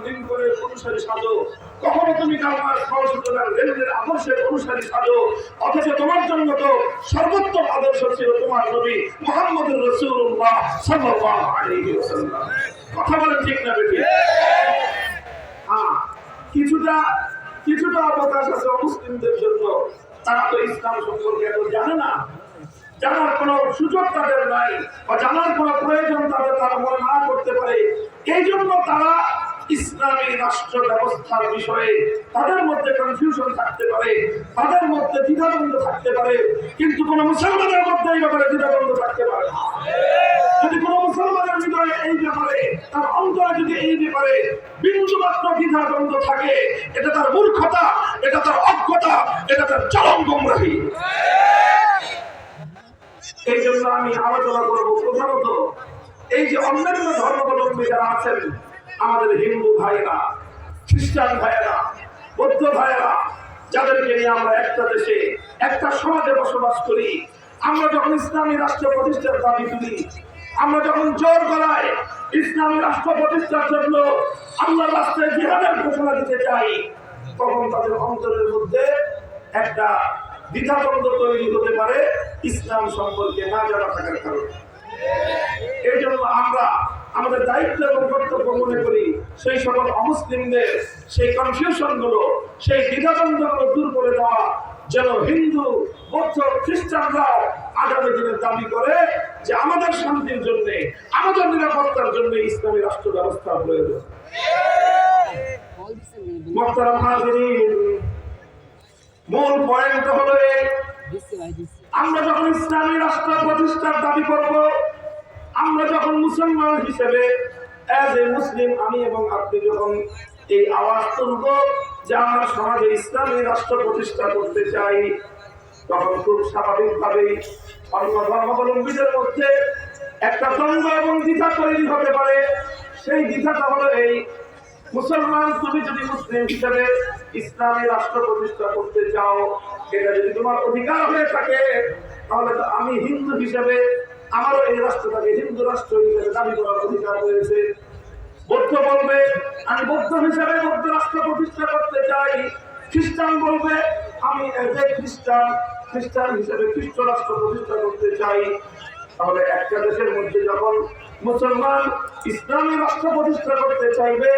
দিন করে অনুসারী সাজো, কখনো তুমি কালমার সহসুতরার রেলের আদর্শের অনুসারী সাজো, অথচ তোমার জন্য তো সর্বোত্তম আদর্শ ছিল তোমার নবী মুহাম্মদুর রাসূলুল্লাহ সাল্লাল্লাহু আলাইহি ওয়াসাল্লাম। কথা বলেন ঠিক না বেটি? হ্যাঁ, কিছুটা কিছুটা অবকাশ আছে অমুসলিমদের জন্য। তারা তো ইসলাম সম্পর্কে এত জানে না, জানার কোনো সুযোগ তাদের নাই, বা জানার কোনো প্রয়োজন তাদের তারা মনে না করতে পারে। এই জন্য তারা ইসলামী রাষ্ট্র ব্যবস্থার বিষয়ে তাদের মধ্যে কনফিউশন থাকতে পারে, তাদের মধ্যে দ্বিধাদ্বন্দ্ব থাকতে পারে, কিন্তু কোন মুসলমানের মধ্যে এই ব্যাপারে দ্বিধাদ্বন্দ্ব থাকতে পারে না। যদি কোন মুসলমানের হৃদয়ে এই ব্যাপারে, তার অন্তরে যদি এই ব্যাপারে বিন্দুমাত্র দ্বিধাদ্বন্দ্ব থাকে, এটা তার মূর্খতা, এটা তার অজ্ঞতা, এটা তার চরম গোমরাহী। এই জন্য আমি আলোচনা করবো প্রধানত এই যে অন্যান্য ধর্মাবলম্বী যারা আছেন, আমাদের হিন্দু ভাইরা, খ্রিস্টান ভাইয়েরা, বৌদ্ধ ভাইয়েরা, যাদেরকে নিয়ে আমরা একটা দেশে একটা সমাজে বসবাস করি। আমরা যখন ইসলামী রাষ্ট্র প্রতিষ্ঠার দাবি তুলি, আমরা যখন জোর গলায় ইসলামী রাষ্ট্র প্রতিষ্ঠার জন্য আল্লাহর রাস্তায় জিহাদের ঘোষণা দিতে চাই, তখন তাদের অন্তরের মধ্যে একটা দ্বিধাদ্বন্দ্ব তৈরি হতে পারে ইসলাম সম্পর্কে না জানা থাকার কারণে। এই জন্য আমরা আমাদের দায়িত্ব এবং কর্তব্য মনে করি সেই সকল অমুসলিমদের সেই কনফিউশন গুলো, সেই দ্বিধাদ্বন্দ্ব গুলো দূর করে দেওয়া, যেন হিন্দু, বৌদ্ধ, খ্রিস্টানরাও আগামী দিনের দাবি করে যে আমাদের শান্তির জন্য, আমাদের নিরাপত্তার জন্য ইসলামী রাষ্ট্র ব্যবস্থা প্রয়োজন। মুহতারাম হাজিরিন, মূল পয়েন্ট হলো আমরা যখন ইসলামী রাষ্ট্র প্রতিষ্ঠার দাবি করব, আমরা যখন মুসলমান হিসেবে এজ এ মুসলিম আমি এবং আপনি যখন এই আওয়াজ তুলব যে আমরা সমাজে ইসলামী রাষ্ট্র প্রতিষ্ঠা করতে চাই, তখন খুব স্বাভাবিকভাবেই অন্য ধর্মাবলম্বীদের মধ্যে একটা দ্বন্দ্ব এবং দ্বিধা তৈরি হতে পারে। সেই দ্বিধাটা হলো এই, মুসলমান তুমি যদি মুসলিম হিসেবে ইসলামী রাষ্ট্র প্রতিষ্ঠা করতে চাও, এটা যদি তোমার অধিকার হয়ে থাকে, তাহলে তো আমি হিন্দু হিসেবে আমারও এই রাষ্ট্রটাকে হিন্দু রাষ্ট্র হিসেবে দাবি করার অধিকার রয়েছে। বৌদ্ধ বলবে আমি বৌদ্ধ হিসেবে বৌদ্ধ রাষ্ট্র প্রতিষ্ঠা করতে চাই, খ্রিস্টান বলবে আমি খ্রিস্টান হিসেবে খ্রিস্ট রাষ্ট্র প্রতিষ্ঠা করতে চাই। তাহলে একটা দেশের মধ্যে যখন মুসলমান ইসলামী রাষ্ট্র প্রতিষ্ঠা করতে চাইবে,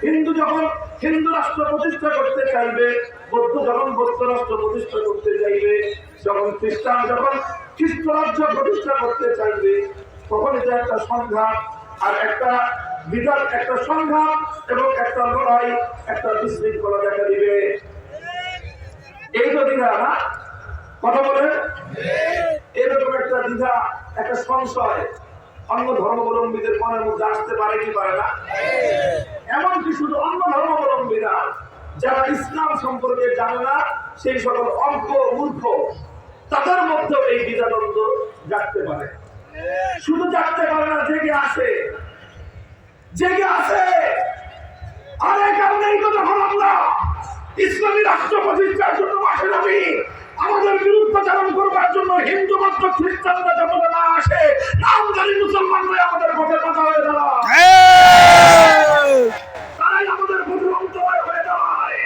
হিন্দু যখন হিন্দু রাষ্ট্র প্রতিষ্ঠা করতে চাইবে, বৌদ্ধ যখন বৌদ্ধ রাষ্ট্র প্রতিষ্ঠা করতে চাইবে, যখন খ্রিস্টান যখন খ্রিস্ট রাজ্য প্রতিষ্ঠা করতে চাইবে, তখন এটা একটা সংঘাত আর একটা বিরাট একটা সংঘাত এবং একটা লড়াই, একটা বিশৃঙ্খলা দেখা দিবে। এই তো দ্বিধা না, কথা বলেন, এরকম একটা দ্বিধা, একটা সংশয় অন্য ধর্মাবলম্বীদের মনের মধ্যে আসতে পারে কি পারে না? এমনকি শুধু অন্য ধর্মাবলম্বীরা যারা ইসলাম সম্পর্কে জানে না, সেই সকল অজ্ঞ মূর্খ, তাদের মধ্যেও এই দ্বিধাদ্বন্দ্ব জাগতে পারে। শুধু জাগতে পারে না, জেগে আসে, জেগে আসে। আর এই কারণেই তো যখন আমরা ইসলামী রাষ্ট্র প্রতিষ্ঠার জন্য মাঠে নামি, আমাদের বিরুদ্ধাচারণ করবার জন্য হিন্দু বৌদ্ধ খ্রিস্টানরা যখন না আসে, নামধারী মুসলমানরাই আমাদের পথে বাধা হয়ে দাঁড়ায়, তারাই আমাদের পথে অন্তরায় হয়ে দাঁড়ায়,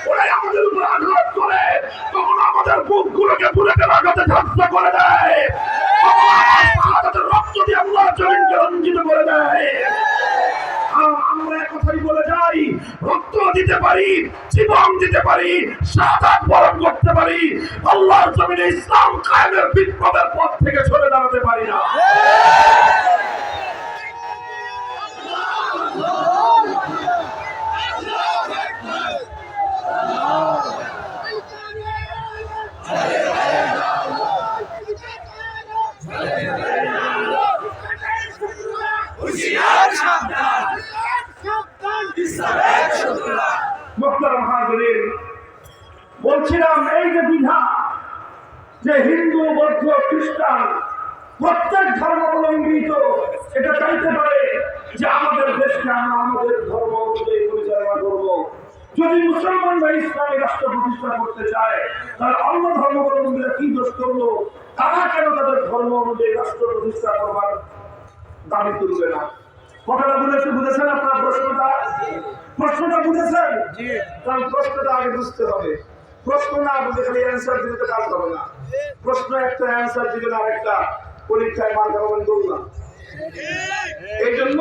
ওরাই আমাদের উপর আঘাত করে, তখন আমাদের বুকগুলোকে বুলেটের আঘাতে ধ্বংস করে দেয়, আমাদের রক্ত দিয়ে আল্লাহর জমিনকে রঞ্জিত করে দেয়। আমরা কথাই বলে যাই, রক্ত দিতে পারি, জীবন দিতে পারি, শাহাদাত বরণ করতে পারি, আল্লাহর জমিনে ইসলাম কায়েমের বিপ্লবের পথ থেকে সরে দাঁড়াতে পারি না। বলছিলাম এই যে দ্বিধা, যে হিন্দু বৌদ্ধ খ্রিস্টান প্রত্যেক ধর্মাবলম্বী তো এটা চাইতে পারে যে আমাদের দেশকে আমরা আমাদের ধর্ম অনুযায়ী পরিচালনা করব। যদি মুসলমানরা ইসলামী রাষ্ট্র প্রতিষ্ঠা করতে চায়, তাহলে অন্য ধর্মাবলম্বীরা কি দোষ করলো? তারা কেন তাদের ধর্ম অনুযায়ী রাষ্ট্র প্রতিষ্ঠা করবার দাবি তুলবে না? কথাটা বুঝেছেন আপনার প্রশ্নটা? বুঝেছেন? কারণ প্রশ্নটা আগে বুঝতে হবে। প্রশ্ন না বুঝে খালি অ্যান্সার দিতে কাজ হবে না। প্রশ্ন একটা, অ্যান্সার দিবেন আরেকটা, পরীক্ষায় মার্ক পাবেন দুগুণ। এই জন্য